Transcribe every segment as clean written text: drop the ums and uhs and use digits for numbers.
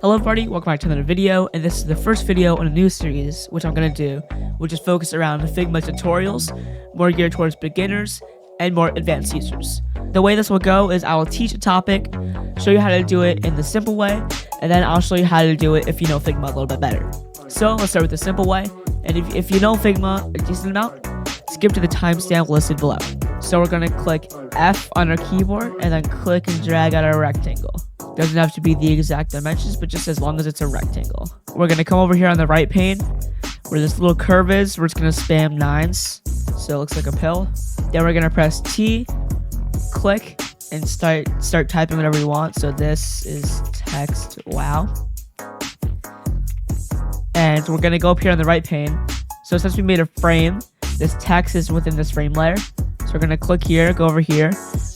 Hello everybody, welcome back to another video, and this is the first video in a new series which I'm going to do, which is focused around Figma tutorials, more geared towards beginners and more advanced users. The way this will go is I will teach a topic, show you how to do it in the simple way, and then I'll show you how to do it if you know Figma a little bit better. So let's start with the simple way, and if you know Figma a decent amount, skip to the timestamp listed below. So we're going to click F on our keyboard and then click and drag out our rectangle. Doesn't have to be the exact dimensions, but just as long as it's a rectangle. We're going to come over here on the right pane where this little curve is. We're just going to spam 9s, so it looks like a pill. Then we're going to press T, click, and start typing whatever you want. So this is text wow. And we're going to go up here on the right pane. So since we made a frame, this text is within this frame layer. So we're going to click here, go over here.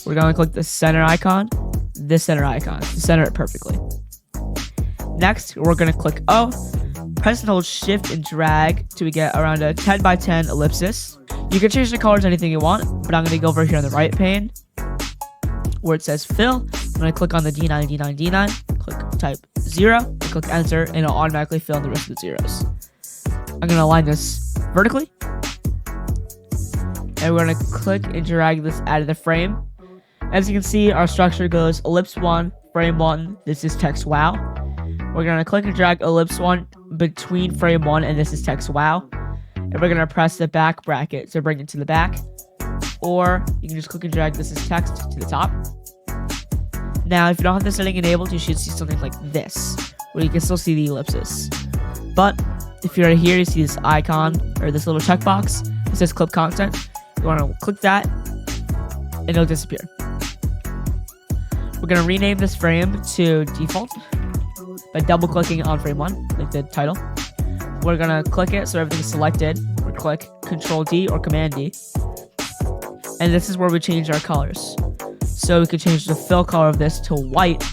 We're going to click the center icon, this center icon, to center it perfectly. Next, we're going to click O, press and hold shift and drag till we get around a 10 by 10 ellipsis. You can change the colors anything you want, but I'm going to go over here on the right pane where it says fill. I'm going to click on the D9, D9, D9, click type 0, and click enter, and it'll automatically fill in the rest of the zeros. I'm going to align this vertically. And we're going to click and drag this out of the frame. As you can see, our structure goes ellipse 1, frame 1, this is text wow. We're going to click and drag ellipse 1 between frame 1 and this is text wow. And we're going to press the back bracket to bring it to the back. Or you can just click and drag this is text to the top. Now, if you don't have this setting enabled, you should see something like this, where you can still see the ellipsis. But if you're right here, you see this icon, or this little checkbox, it says clip content. You want to click that, and it'll disappear. We're going to rename this frame to default by double clicking on frame 1, like the title. We're going to click it so everything's selected. We'll click Control D or Command D. And this is where we change our colors. So we can change the fill color of this to white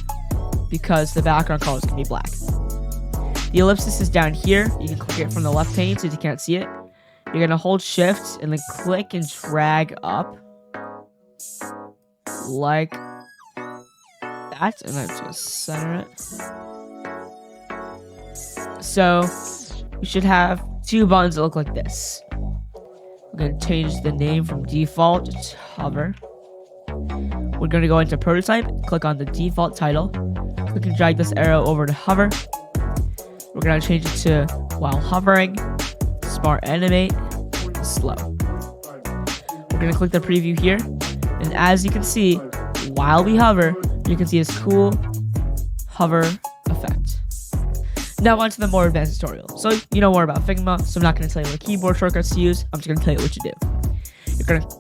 because the background colors can be black. The ellipsis is down here. You can click it from the left pane so you can't see it. You're going to hold shift and then click and drag up like that, and I'm just going to center it. So you should have two buttons that look like this. We're going to change the name from default to hover. We're going to go into prototype, click on the default title, click and drag this arrow over to hover. We're going to change it to while hovering, smart animate, slow. We're going to click the preview here, and as you can see, while we hover, you can see this cool hover effect. Now on to the more advanced tutorial. So you know more about Figma, so I'm not going to tell you what keyboard shortcuts to use. I'm just going to tell you what to do.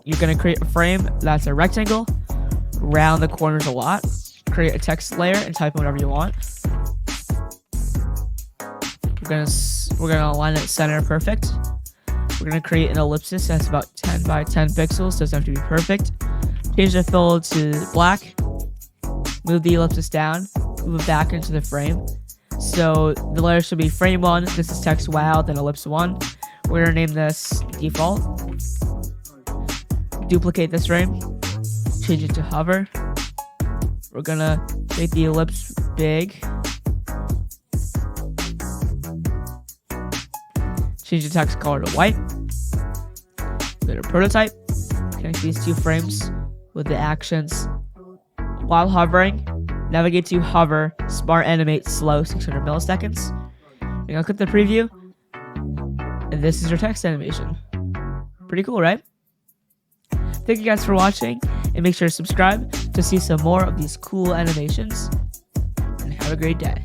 You're going to create a frame that's a rectangle, round the corners a lot, create a text layer, and type in whatever you want. We're gonna align it center perfect. We're gonna create an ellipsis that's about 10 by 10 pixels, doesn't have to be perfect. Change the fill to black. Move the ellipsis down. Move it back into the frame. So the layer should be frame 1. This is text wow, then ellipse 1. We're gonna name this default. Duplicate this frame. Change it to hover. We're gonna make the ellipse big. Change the text color to white. Go to prototype. Connect these two frames with the actions. While hovering, navigate to hover, smart animate, slow, 600 milliseconds. You're gonna click the preview, and this is your text animation. Pretty cool, right? Thank you guys for watching, and make sure to subscribe to see some more of these cool animations. And have a great day.